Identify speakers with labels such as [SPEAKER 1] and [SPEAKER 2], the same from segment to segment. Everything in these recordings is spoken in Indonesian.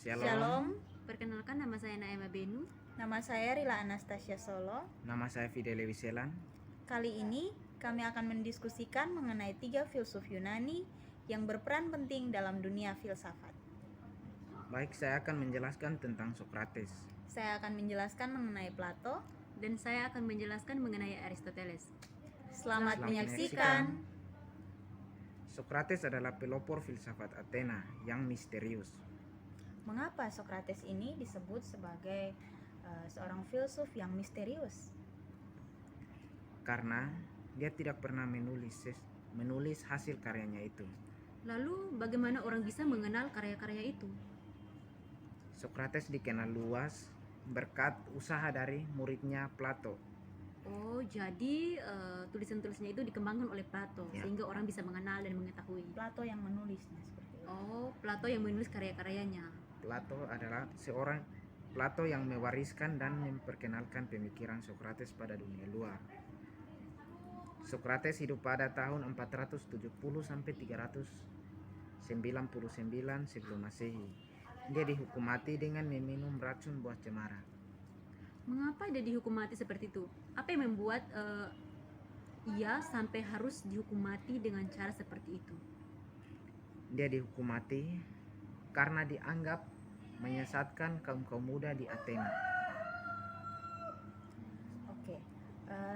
[SPEAKER 1] Shalom,
[SPEAKER 2] Perkenalkan, nama saya Naema Benu.
[SPEAKER 1] nama saya Rila Anastasia Solo.
[SPEAKER 3] Nama saya Fidel Wiselan.
[SPEAKER 1] Kali ini kami akan mendiskusikan mengenai 3 filsuf Yunani yang berperan penting dalam dunia filsafat.
[SPEAKER 3] Baik, saya akan menjelaskan tentang Sokrates.
[SPEAKER 1] Saya akan menjelaskan mengenai Plato.
[SPEAKER 2] Dan saya akan menjelaskan mengenai Aristoteles.
[SPEAKER 1] Selamat
[SPEAKER 3] Selamat
[SPEAKER 1] menyaksikan.
[SPEAKER 3] Sokrates adalah pelopor filsafat Athena yang misterius.
[SPEAKER 1] Mengapa Sokrates ini disebut sebagai seorang filsuf yang misterius?
[SPEAKER 3] Karena dia tidak pernah menulis hasil karyanya itu.
[SPEAKER 2] Lalu bagaimana orang bisa mengenal karya-karya itu?
[SPEAKER 3] Sokrates dikenal luas berkat usaha dari muridnya Plato.
[SPEAKER 2] Oh, jadi tulisan-tulisannya itu dikembangkan oleh Plato,
[SPEAKER 3] Ya.
[SPEAKER 2] sehingga orang bisa mengenal dan mengetahui.
[SPEAKER 1] Plato yang menulisnya seperti itu.
[SPEAKER 2] Oh, Plato yang menulis karya-karyanya.
[SPEAKER 3] Plato yang mewariskan dan memperkenalkan pemikiran Sokrates pada dunia luar. Sokrates hidup pada tahun 470 sampai 399 sebelum Masehi. Dia dihukum mati dengan meminum racun buah cemara.
[SPEAKER 2] Mengapa dia dihukum mati seperti itu? Apa yang membuat ia sampai harus dihukum mati dengan cara seperti itu?
[SPEAKER 3] Dia dihukum mati karena dianggap menyesatkan kaum muda di Athena.
[SPEAKER 1] Oke,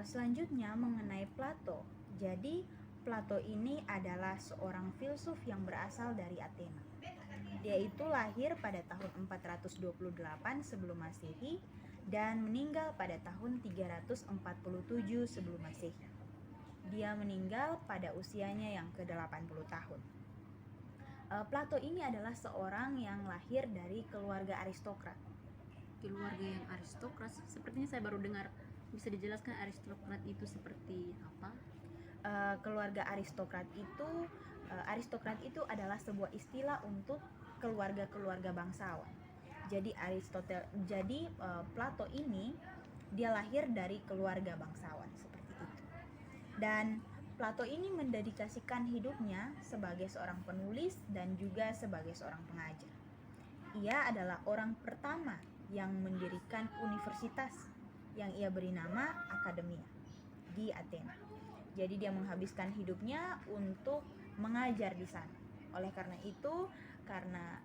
[SPEAKER 1] selanjutnya mengenai Plato. Jadi Plato ini adalah seorang filsuf yang berasal dari Athena. Dia itu lahir pada tahun 428 sebelum Masehi dan meninggal pada tahun 347 sebelum Masehi. Dia meninggal pada usianya yang ke-80 tahun. Plato ini adalah seorang yang lahir dari keluarga aristokrat.
[SPEAKER 2] Keluarga yang aristokrat, sepertinya saya baru dengar. Bisa dijelaskan aristokrat itu seperti apa?
[SPEAKER 1] Keluarga aristokrat itu adalah sebuah istilah untuk keluarga-keluarga bangsawan. Jadi Plato ini dia lahir dari keluarga bangsawan seperti itu. Dan Plato ini mendedikasikan hidupnya sebagai seorang penulis dan juga sebagai seorang pengajar. Ia adalah orang pertama yang mendirikan universitas yang ia beri nama Akademia di Athena. Jadi dia menghabiskan hidupnya untuk mengajar di sana. Oleh karena itu, karena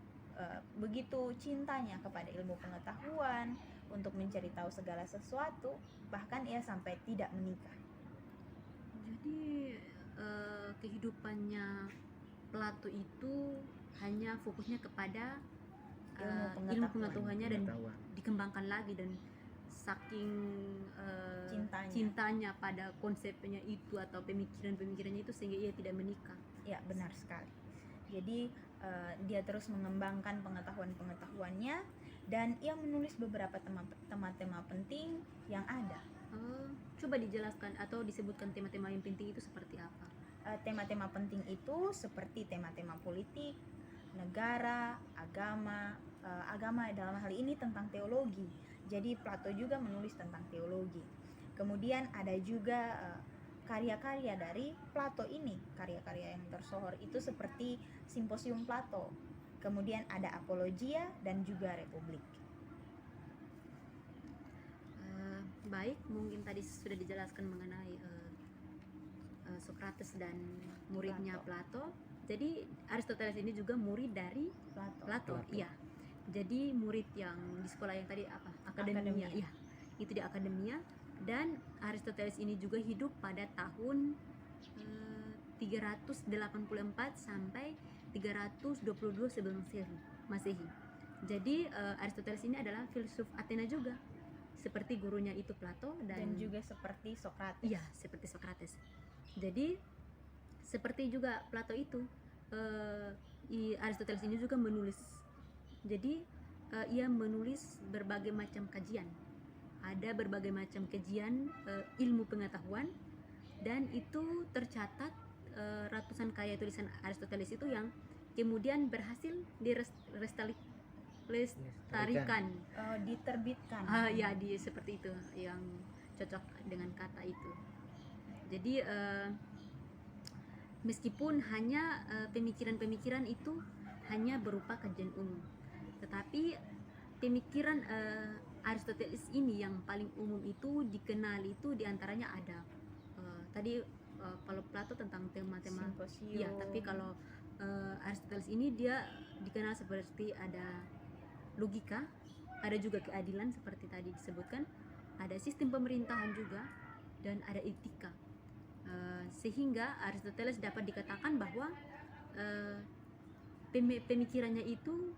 [SPEAKER 1] begitu cintanya kepada ilmu pengetahuan, untuk mencari tahu segala sesuatu, bahkan ia sampai tidak menikah.
[SPEAKER 2] Jadi kehidupannya Plato itu hanya fokusnya kepada ilmu pengetahuannya dan dikembangkan lagi, dan saking cintanya pada konsepnya itu atau pemikirannya itu sehingga ia tidak menikah.
[SPEAKER 1] Ya, benar sekali. Jadi dia terus mengembangkan pengetahuannya dan ia menulis beberapa tema-tema penting yang ada.
[SPEAKER 2] Coba dijelaskan atau disebutkan tema-tema yang penting itu seperti apa?
[SPEAKER 1] Tema-tema penting itu seperti tema-tema politik, negara, agama dalam hal ini tentang teologi. Jadi Plato juga menulis tentang teologi. Kemudian ada juga karya-karya dari Plato ini. Karya-karya yang tersohor itu seperti Simposium Plato. Kemudian ada Apologia dan juga Republik.
[SPEAKER 2] Baik, mungkin tadi sudah dijelaskan mengenai Sokrates dan muridnya Plato. Jadi Aristoteles ini juga murid dari Plato. Iya. Jadi murid yang di sekolah yang tadi apa? Akademia. Iya. Itu di Akademia. Dan Aristoteles ini juga hidup pada tahun 384 sampai 322 sebelum Masehi. Jadi Aristoteles ini adalah filsuf Athena juga, seperti gurunya itu Plato
[SPEAKER 1] dan juga seperti Sokrates.
[SPEAKER 2] Iya, seperti Sokrates. Jadi seperti juga Plato itu, Aristoteles ini juga menulis. Jadi ia menulis berbagai macam kajian. Ada berbagai macam kajian ilmu pengetahuan, dan itu tercatat ratusan karya tulisan Aristoteles itu yang kemudian berhasil dilestarikan,
[SPEAKER 1] diterbitkan.
[SPEAKER 2] Ya, seperti itu yang cocok dengan kata itu. Jadi meskipun hanya pemikiran-pemikiran itu hanya berupa kajian umum, Tetapi pemikiran Aristoteles ini yang paling umum itu dikenal itu diantaranya ada tadi kalau Plato tentang tema-tema
[SPEAKER 1] Simposium.
[SPEAKER 2] ya, tapi kalau Aristoteles ini dia dikenal seperti ada logika, ada juga keadilan seperti tadi disebutkan, ada sistem pemerintahan juga, dan ada etika. Sehingga Aristoteles dapat dikatakan bahwa pemikirannya itu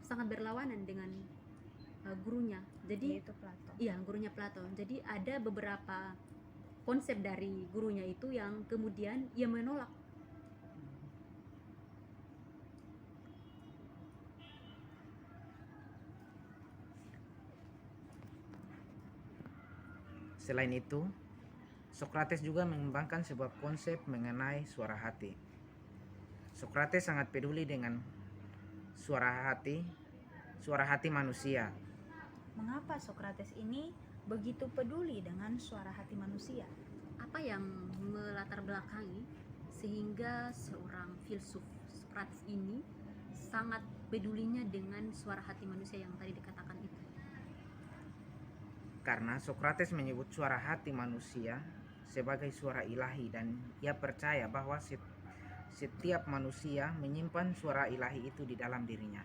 [SPEAKER 2] sangat berlawanan dengan gurunya. Jadi
[SPEAKER 1] Yaitu Plato.
[SPEAKER 2] iya, gurunya Plato. Jadi ada beberapa konsep dari gurunya itu yang kemudian ia menolak.
[SPEAKER 3] Selain itu, Sokrates juga mengembangkan sebuah konsep mengenai suara hati. Sokrates sangat peduli dengan suara hati manusia.
[SPEAKER 1] Mengapa Sokrates ini begitu peduli dengan suara hati manusia?
[SPEAKER 2] Apa yang melatar belakangi sehingga seorang filsuf Sokrates ini sangat pedulinya dengan suara hati manusia yang tadi dikatakan itu?
[SPEAKER 3] Karena Sokrates menyebut suara hati manusia sebagai suara ilahi, dan ia percaya bahwa setiap manusia menyimpan suara ilahi itu di dalam dirinya.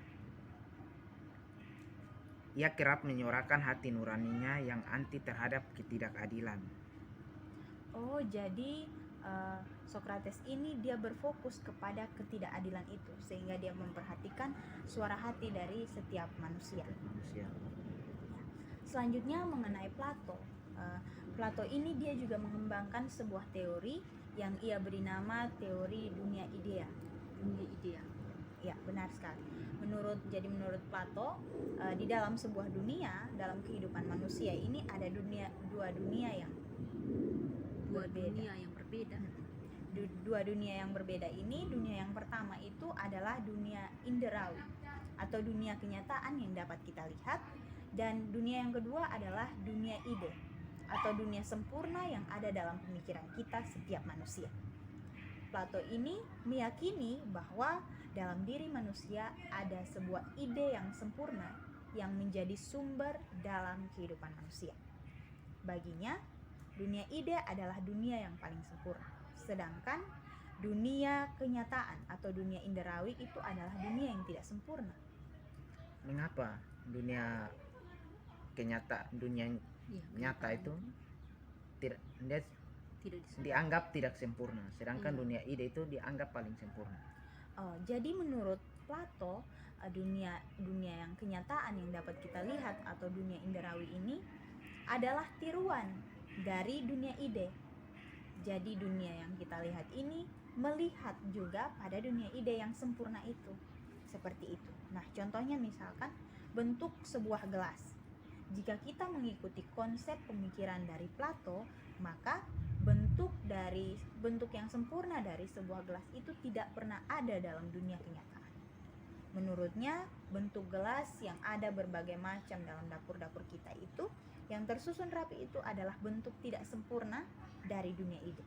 [SPEAKER 3] Ia kerap menyuarakan hati nuraninya yang anti terhadap ketidakadilan.
[SPEAKER 1] Oh, jadi Sokrates ini dia berfokus kepada ketidakadilan itu, sehingga dia memperhatikan suara hati dari setiap manusia. Selanjutnya mengenai Plato. Plato ini dia juga mengembangkan sebuah teori yang ia beri nama teori dunia idea.
[SPEAKER 2] Dunia idea.
[SPEAKER 1] Ya, benar sekali. Menurut Plato, di dalam sebuah dunia, dalam kehidupan manusia ini ada dua dunia yang berbeda. Dua dunia yang berbeda ini, dunia yang pertama itu adalah dunia inderawi atau dunia kenyataan yang dapat kita lihat, dan dunia yang kedua adalah dunia ide atau dunia sempurna yang ada dalam pemikiran kita setiap manusia. Plato ini meyakini bahwa dalam diri manusia ada sebuah ide yang sempurna yang menjadi sumber dalam kehidupan manusia. Baginya, dunia ide adalah dunia yang paling sempurna, sedangkan dunia kenyataan atau dunia inderawi itu adalah dunia yang tidak sempurna.
[SPEAKER 3] Mengapa dunia nyata itu tidak dianggap tidak sempurna, sedangkan dunia ide itu dianggap paling sempurna?
[SPEAKER 1] Jadi menurut Plato, dunia yang kenyataan yang dapat kita lihat atau dunia inderawi ini adalah tiruan dari dunia ide. Jadi dunia yang kita lihat ini melihat juga pada dunia ide yang sempurna itu. Seperti itu. Nah, contohnya misalkan bentuk sebuah gelas. Jika kita mengikuti konsep pemikiran dari Plato, maka bentuk yang sempurna dari sebuah gelas itu tidak pernah ada dalam dunia kenyataan. Menurutnya, bentuk gelas yang ada berbagai macam dalam dapur-dapur kita itu, yang tersusun rapi itu adalah bentuk tidak sempurna dari dunia ide.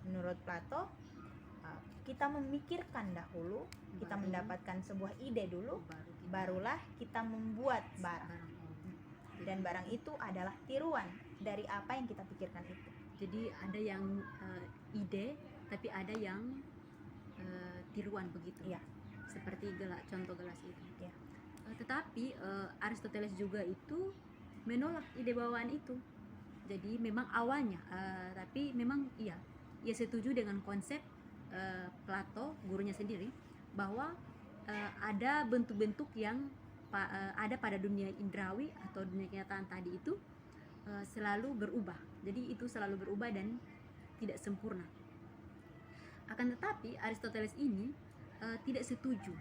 [SPEAKER 1] Menurut Plato, kita memikirkan dahulu, kita mendapatkan sebuah ide dulu, barulah kita membuat barang. Dan barang itu adalah tiruan dari apa yang kita pikirkan itu.
[SPEAKER 2] Jadi ada yang ide, tapi ada yang tiruan begitu.
[SPEAKER 1] Ya.
[SPEAKER 2] Seperti contoh gelas itu.
[SPEAKER 1] Ya.
[SPEAKER 2] Tetapi Aristoteles juga itu menolak ide bawaan itu. Jadi memang awalnya, tapi memang ia setuju dengan konsep Plato, gurunya sendiri, bahwa ada bentuk-bentuk yang ada pada dunia indrawi atau dunia kenyataan tadi itu selalu berubah. Jadi itu selalu berubah dan tidak sempurna. Akan tetapi Aristoteles ini tidak setuju.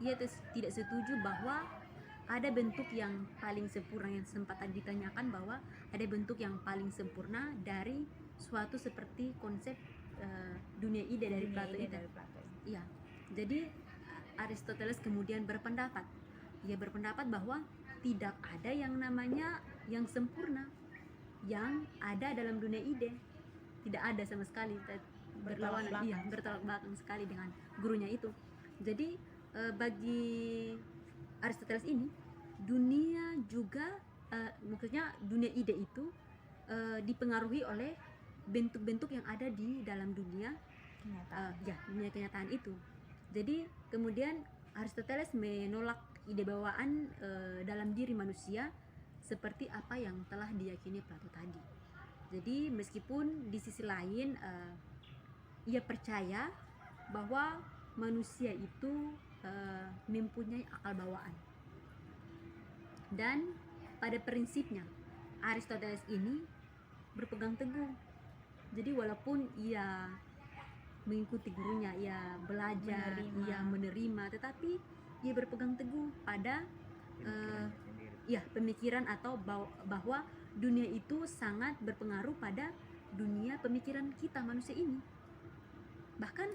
[SPEAKER 2] Ia tidak setuju bahwa ada bentuk yang paling sempurna, yang sempat tadi ditanyakan, bahwa ada bentuk yang paling sempurna dari suatu seperti konsep dunia ide dari Plato itu. Iya. Jadi Aristoteles kemudian berpendapat. Ia berpendapat bahwa tidak ada yang namanya yang sempurna yang ada dalam dunia ide. Tidak ada sama sekali. berlawanan, iya,
[SPEAKER 1] belakang
[SPEAKER 2] bertolak belakang sekali dengan gurunya itu. Jadi bagi Aristoteles ini dunia juga maksudnya dunia ide itu dipengaruhi oleh bentuk-bentuk yang ada di dalam dunia
[SPEAKER 1] kenyataan.
[SPEAKER 2] ya dunia kenyataan itu. Jadi kemudian Aristoteles menolak ide bawaan dalam diri manusia seperti apa yang telah diyakini Plato tadi. Jadi meskipun di sisi lain ia percaya bahwa manusia itu mempunyai akal bawaan, dan pada prinsipnya Aristoteles ini berpegang teguh. Jadi walaupun ia mengikuti gurunya, ia belajar,
[SPEAKER 1] Menerima.
[SPEAKER 2] ia menerima, tetapi ia berpegang teguh pada
[SPEAKER 3] Pemikirannya sendiri.
[SPEAKER 2] ya pemikiran atau bahwa dunia itu sangat berpengaruh pada dunia pemikiran kita manusia ini. Bahkan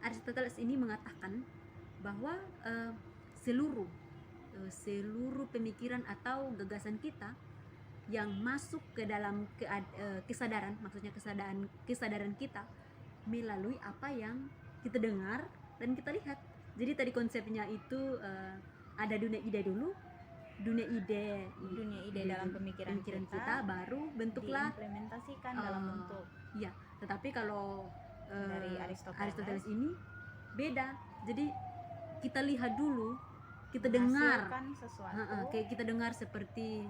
[SPEAKER 2] Aristoteles ini mengatakan bahwa seluruh pemikiran atau gagasan kita yang masuk ke dalam kesadaran, maksudnya kesadaran kita melalui apa yang kita dengar dan kita lihat. Jadi tadi konsepnya itu ada dunia ide dulu, dunia ide
[SPEAKER 1] Dalam pemikiran kita
[SPEAKER 2] baru bentuklah
[SPEAKER 1] diimplementasikan dalam bentuk
[SPEAKER 2] ya. Tetapi kalau
[SPEAKER 1] dari
[SPEAKER 2] Aristoteles ini beda. Jadi kita lihat dulu, kita dengar,
[SPEAKER 1] menghasilkan sesuatu.
[SPEAKER 2] kayak kita dengar seperti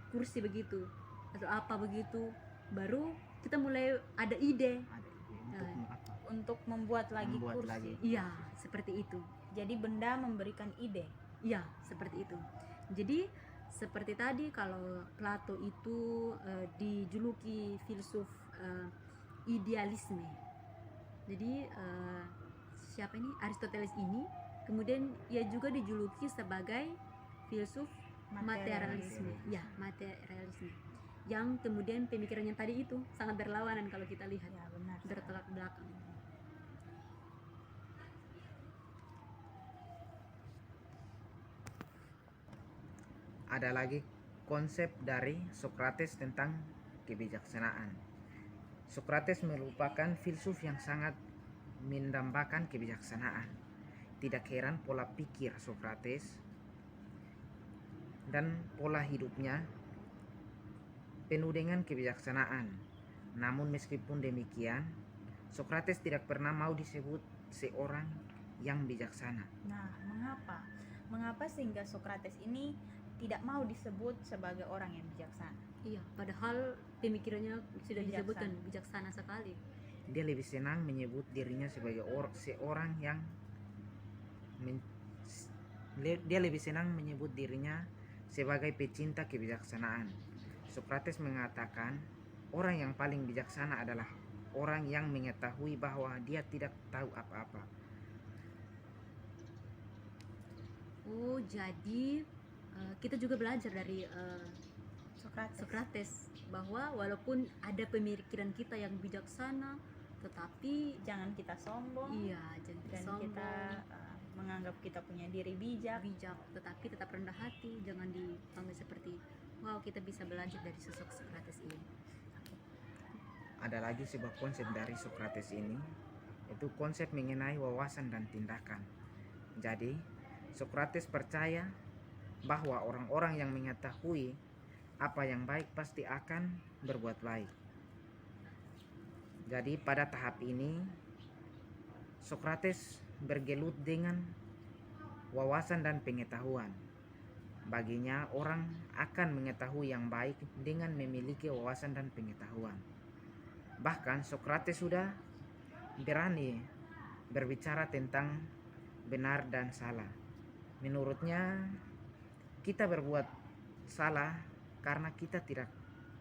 [SPEAKER 2] kursi begitu atau apa begitu, baru kita mulai ada ide.
[SPEAKER 3] Ada ide untuk apa?
[SPEAKER 1] Untuk membuat lagi
[SPEAKER 3] Membuat
[SPEAKER 1] kursi.
[SPEAKER 3] lagi.
[SPEAKER 2] Iya, seperti itu.
[SPEAKER 1] Jadi benda memberikan ide.
[SPEAKER 2] Iya, seperti itu. Jadi seperti tadi kalau Plato itu dijuluki filsuf idealisme. Jadi siapa ini? Aristoteles ini kemudian ia juga dijuluki sebagai filsuf materialisme. Ya, materialisme. Yang kemudian pemikirannya tadi itu sangat berlawanan kalau kita lihat,
[SPEAKER 1] Ya, benar.
[SPEAKER 2] bertolak belakang.
[SPEAKER 3] Ada lagi konsep dari Sokrates tentang kebijaksanaan. Sokrates merupakan filsuf yang sangat mendambakan kebijaksanaan. Tidak heran pola pikir Sokrates dan pola hidupnya penuh dengan kebijaksanaan. Namun meskipun demikian, Sokrates tidak pernah mau disebut seorang yang bijaksana.
[SPEAKER 1] Nah, mengapa? Mengapa sehingga Sokrates ini tidak mau disebut sebagai orang yang bijaksana?
[SPEAKER 2] Iya, padahal pemikirannya sudah
[SPEAKER 1] Bijaksana.
[SPEAKER 2] disebutkan bijaksana sekali.
[SPEAKER 3] Dia lebih senang menyebut dirinya sebagai seorang yang dia lebih senang menyebut dirinya sebagai pecinta kebijaksanaan. Sokrates mengatakan orang yang paling bijaksana adalah orang yang mengetahui bahwa dia tidak tahu apa-apa.
[SPEAKER 2] Oh, jadi kita juga belajar dari
[SPEAKER 1] Sokrates.
[SPEAKER 2] bahwa walaupun ada pemikiran kita yang bijaksana, tetapi
[SPEAKER 1] Jangan kita sombong
[SPEAKER 2] iya, jangan
[SPEAKER 1] dan
[SPEAKER 2] sombong,
[SPEAKER 1] kita menganggap kita punya diri bijak.
[SPEAKER 2] tetapi tetap rendah hati. Jangan dipanggil seperti wow, kita bisa belajar dari sosok Sokrates ini.
[SPEAKER 3] Ada lagi sebuah konsep dari Sokrates ini, yaitu konsep mengenai wawasan dan tindakan. Jadi, Sokrates percaya bahwa orang-orang yang mengetahui apa yang baik pasti akan berbuat baik. Jadi pada tahap ini Sokrates bergelut dengan wawasan dan pengetahuan. Baginya orang akan mengetahui yang baik dengan memiliki wawasan dan pengetahuan. Bahkan Sokrates sudah berani berbicara tentang benar dan salah. Menurutnya kita berbuat salah karena kita tidak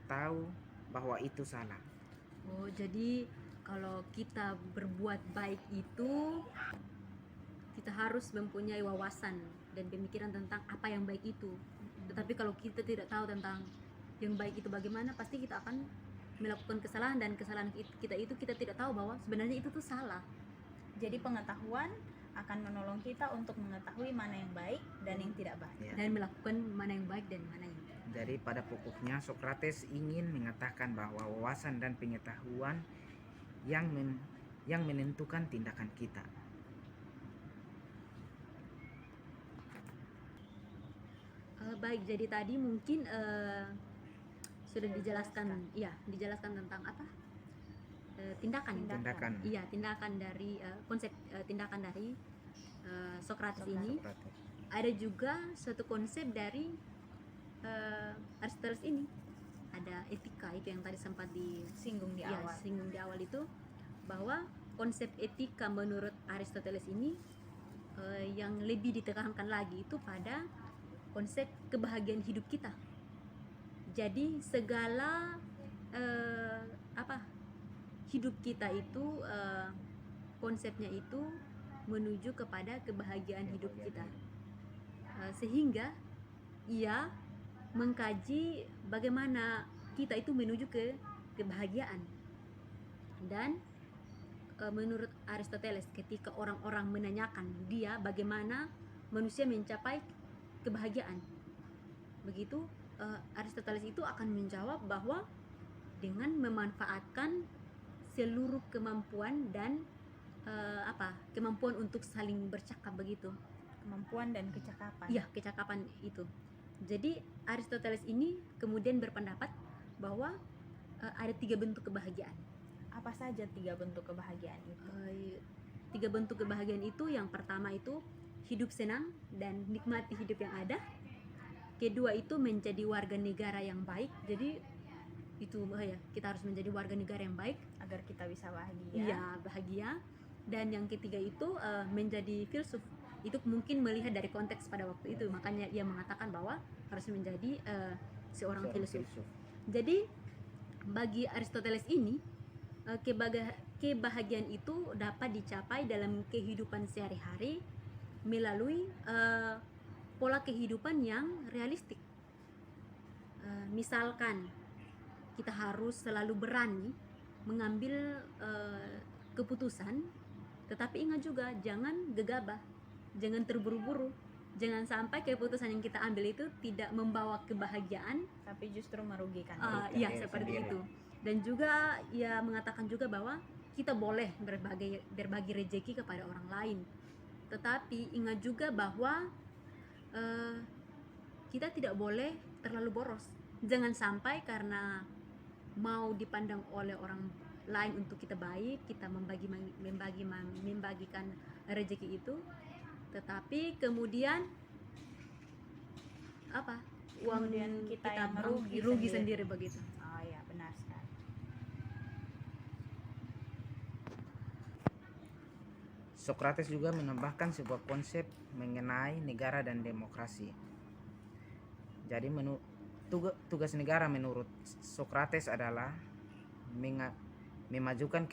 [SPEAKER 3] tahu bahwa itu salah.
[SPEAKER 2] Oh, jadi kalau kita berbuat baik itu kita harus mempunyai wawasan dan pemikiran tentang apa yang baik itu. Tetapi kalau kita tidak tahu tentang yang baik itu bagaimana, pasti kita akan melakukan kesalahan, dan kesalahan kita itu kita tidak tahu bahwa sebenarnya itu tuh salah.
[SPEAKER 1] Jadi pengetahuan akan menolong kita untuk mengetahui mana yang baik dan yang tidak baik.
[SPEAKER 3] Ya.
[SPEAKER 2] Dan melakukan mana yang baik dan mana yang tidak.
[SPEAKER 3] Jadi pada pokoknya Sokrates ingin mengatakan bahwa wawasan dan pengetahuan yang yang menentukan tindakan kita.
[SPEAKER 2] Baik, jadi tadi mungkin sudah dijelaskan, ya, dijelaskan tentang apa? Tindakan.
[SPEAKER 3] Tindakan.
[SPEAKER 2] Iya, tindakan dari konsep tindakan dari Socrates ini.
[SPEAKER 3] Socrates.
[SPEAKER 2] Ada juga suatu konsep dari Aristoteles ini. Ada etika, itu yang tadi sempat
[SPEAKER 1] Singgung di awal.
[SPEAKER 2] singgung di awal itu, bahwa konsep etika menurut Aristoteles ini yang lebih ditekankan lagi itu pada konsep kebahagiaan hidup kita. Jadi segala hidup kita itu konsepnya itu menuju kepada kebahagiaan hidup kita. Sehingga ia mengkaji bagaimana kita itu menuju ke kebahagiaan. Dan menurut Aristoteles, ketika orang-orang menanyakan dia bagaimana manusia mencapai kebahagiaan, begitu Aristoteles itu akan menjawab bahwa dengan memanfaatkan seluruh kemampuan dan kemampuan untuk saling bercakap, begitu.
[SPEAKER 1] Kemampuan dan kecakapan.
[SPEAKER 2] Iya, kecakapan itu. Jadi Aristoteles ini kemudian berpendapat bahwa ada 3 bentuk kebahagiaan.
[SPEAKER 1] Apa saja 3 bentuk kebahagiaan itu?
[SPEAKER 2] 3 bentuk kebahagiaan itu, yang pertama itu hidup senang dan nikmati hidup yang ada. Kedua itu menjadi warga negara yang baik. Jadi itu kita harus menjadi warga negara yang baik
[SPEAKER 1] Agar kita bisa bahagia.
[SPEAKER 2] Iya, bahagia. Dan yang ketiga itu menjadi filsuf. Itu mungkin melihat dari konteks pada waktu itu, makanya ia mengatakan bahwa harus menjadi seorang filsuf. Jadi bagi Aristoteles ini kebahagiaan itu dapat dicapai dalam kehidupan sehari-hari melalui pola kehidupan yang realistik. Misalkan kita harus selalu berani mengambil keputusan, tetapi ingat juga jangan gegabah, jangan terburu-buru, jangan sampai keputusan yang kita ambil itu tidak membawa kebahagiaan,
[SPEAKER 1] tapi justru merugikan
[SPEAKER 2] ya
[SPEAKER 1] kita.
[SPEAKER 2] seperti itu. Dan juga ia mengatakan juga bahwa kita boleh berbagi rezeki kepada orang lain, tetapi ingat juga bahwa kita tidak boleh terlalu boros. Jangan sampai karena mau dipandang oleh orang lain untuk kita baik, kita membagikan rezeki itu, tetapi kemudian
[SPEAKER 1] Kemudian kita yang
[SPEAKER 2] rugi sendiri begitu.
[SPEAKER 1] Oh ya, benar sekali.
[SPEAKER 3] Socrates juga menambahkan sebuah konsep mengenai negara dan demokrasi. Jadi tugas negara menurut Socrates adalah memajukan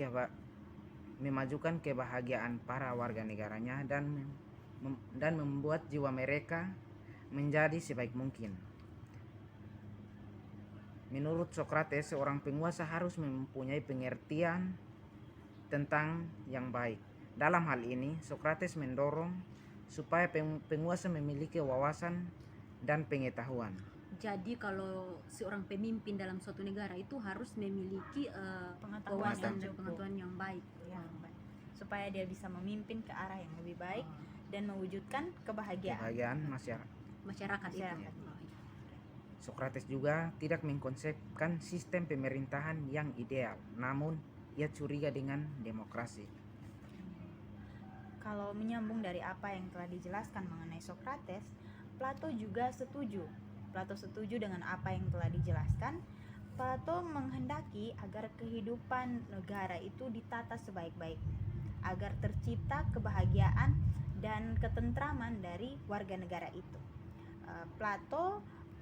[SPEAKER 3] kebahagiaan para warga negaranya dan membuat jiwa mereka menjadi sebaik mungkin. Menurut Socrates, seorang penguasa harus mempunyai pengertian tentang yang baik. Dalam hal ini, Socrates mendorong supaya penguasa memiliki wawasan dan pengetahuan.
[SPEAKER 2] Jadi kalau seorang pemimpin dalam suatu negara itu harus memiliki
[SPEAKER 1] Pengetahuan
[SPEAKER 2] wawasan
[SPEAKER 1] yang
[SPEAKER 2] dan
[SPEAKER 1] cukup.
[SPEAKER 2] pengetahuan yang baik.
[SPEAKER 1] Ya, baik. Supaya dia bisa memimpin ke arah yang lebih baik dan mewujudkan kebahagiaan.
[SPEAKER 3] Kebahagiaan
[SPEAKER 2] Masyarakat itu.
[SPEAKER 1] Masyarakat.
[SPEAKER 3] Socrates juga tidak mengkonsepkan sistem pemerintahan yang ideal, namun ia curiga dengan demokrasi.
[SPEAKER 1] Kalau menyambung dari apa yang telah dijelaskan mengenai Socrates, Plato juga setuju. Plato setuju dengan apa yang telah dijelaskan. Plato menghendaki agar kehidupan negara itu ditata sebaik-baiknya, agar tercipta kebahagiaan dan ketentraman dari warga negara itu.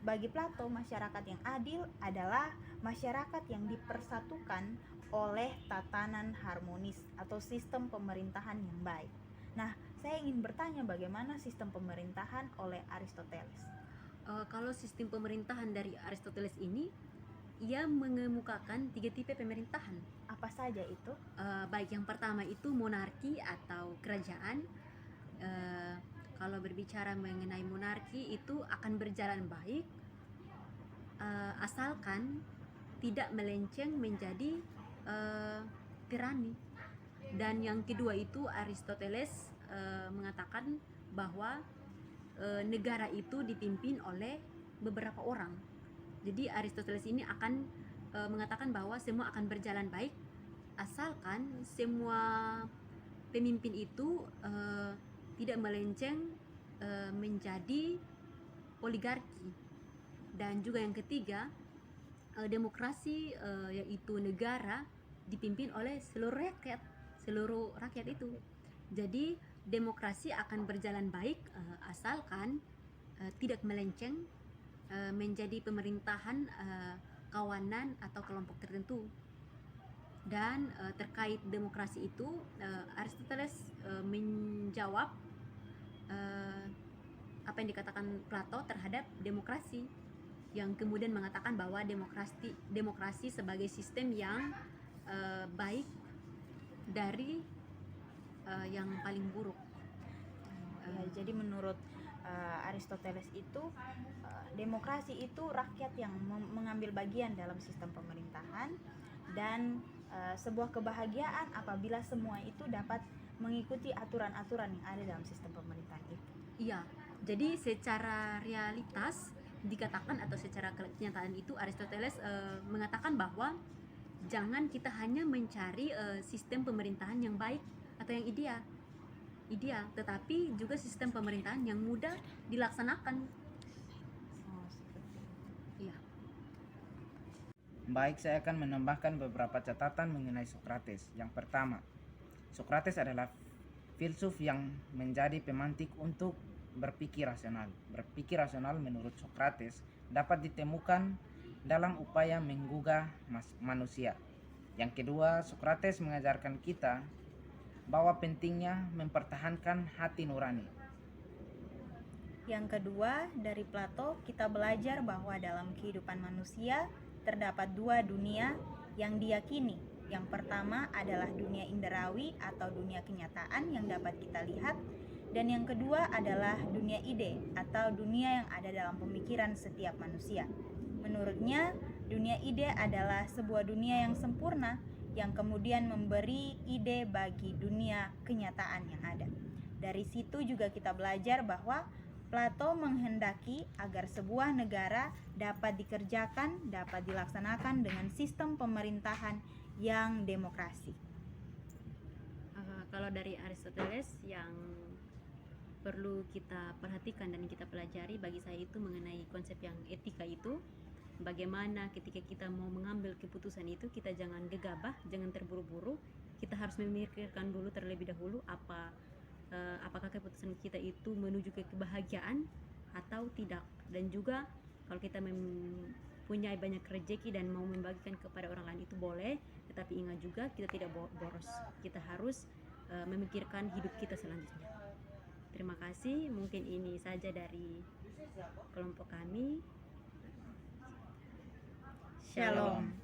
[SPEAKER 1] Bagi Plato, masyarakat yang adil adalah masyarakat yang dipersatukan oleh tatanan harmonis atau sistem pemerintahan yang baik. Nah, saya ingin bertanya bagaimana sistem pemerintahan oleh Aristoteles.
[SPEAKER 2] Kalau sistem pemerintahan dari Aristoteles ini, ia mengemukakan 3 tipe pemerintahan.
[SPEAKER 1] Apa saja itu?
[SPEAKER 2] Baik, yang pertama itu monarki atau kerajaan. Kalau berbicara mengenai monarki itu akan berjalan baik asalkan tidak melenceng menjadi tirani. Dan yang kedua itu Aristoteles mengatakan bahwa negara itu dipimpin oleh beberapa orang. Jadi Aristoteles ini akan mengatakan bahwa semua akan berjalan baik asalkan semua pemimpin itu tidak melenceng menjadi oligarki. Dan juga yang ketiga, demokrasi yaitu negara dipimpin oleh seluruh rakyat itu. Jadi demokrasi akan berjalan baik asalkan tidak melenceng menjadi pemerintahan kawanan atau kelompok tertentu. Dan terkait demokrasi itu Aristoteles menjawab apa yang dikatakan Plato terhadap demokrasi, yang kemudian mengatakan bahwa demokrasi sebagai sistem yang baik dari yang paling buruk.
[SPEAKER 1] Jadi menurut Aristoteles itu demokrasi itu rakyat yang mengambil bagian dalam sistem pemerintahan, dan sebuah kebahagiaan apabila semua itu dapat mengikuti aturan-aturan yang ada dalam sistem pemerintahan itu.
[SPEAKER 2] Iya, jadi secara realitas dikatakan atau secara kenyataan itu Aristoteles mengatakan bahwa jangan kita hanya mencari sistem pemerintahan yang baik atau yang ideal, tetapi juga sistem pemerintahan yang mudah dilaksanakan. Iya.
[SPEAKER 3] Baik, saya akan menambahkan beberapa catatan mengenai Sokrates. Yang pertama, Sokrates adalah filsuf yang menjadi pemantik untuk berpikir rasional. Berpikir rasional menurut Sokrates dapat ditemukan dalam upaya menggugah manusia. Yang kedua, Sokrates mengajarkan kita bahwa pentingnya mempertahankan hati nurani.
[SPEAKER 1] Yang kedua, dari Plato kita belajar bahwa dalam kehidupan manusia terdapat dua dunia yang diyakini. Yang pertama adalah dunia inderawi atau dunia kenyataan yang dapat kita lihat, dan yang kedua adalah dunia ide atau dunia yang ada dalam pemikiran setiap manusia. Menurutnya, dunia ide adalah sebuah dunia yang sempurna yang kemudian memberi ide bagi dunia kenyataan yang ada. Dari situ juga kita belajar bahwa Plato menghendaki agar sebuah negara dapat dikerjakan, dapat dilaksanakan dengan sistem pemerintahan yang demokrasi.
[SPEAKER 2] Kalau dari Aristoteles yang perlu kita perhatikan dan kita pelajari bagi saya itu mengenai konsep yang etika itu, bagaimana ketika kita mau mengambil keputusan itu kita jangan gegabah, jangan terburu-buru, kita harus memikirkan dulu terlebih dahulu apakah keputusan kita itu menuju ke kebahagiaan atau tidak. Dan juga kalau kita mempunyai banyak rezeki dan mau membagikan kepada orang lain itu boleh, tetapi ingat juga kita tidak boros, kita harus memikirkan hidup kita selanjutnya. Terima kasih, mungkin ini saja dari kelompok kami.
[SPEAKER 1] Shalom.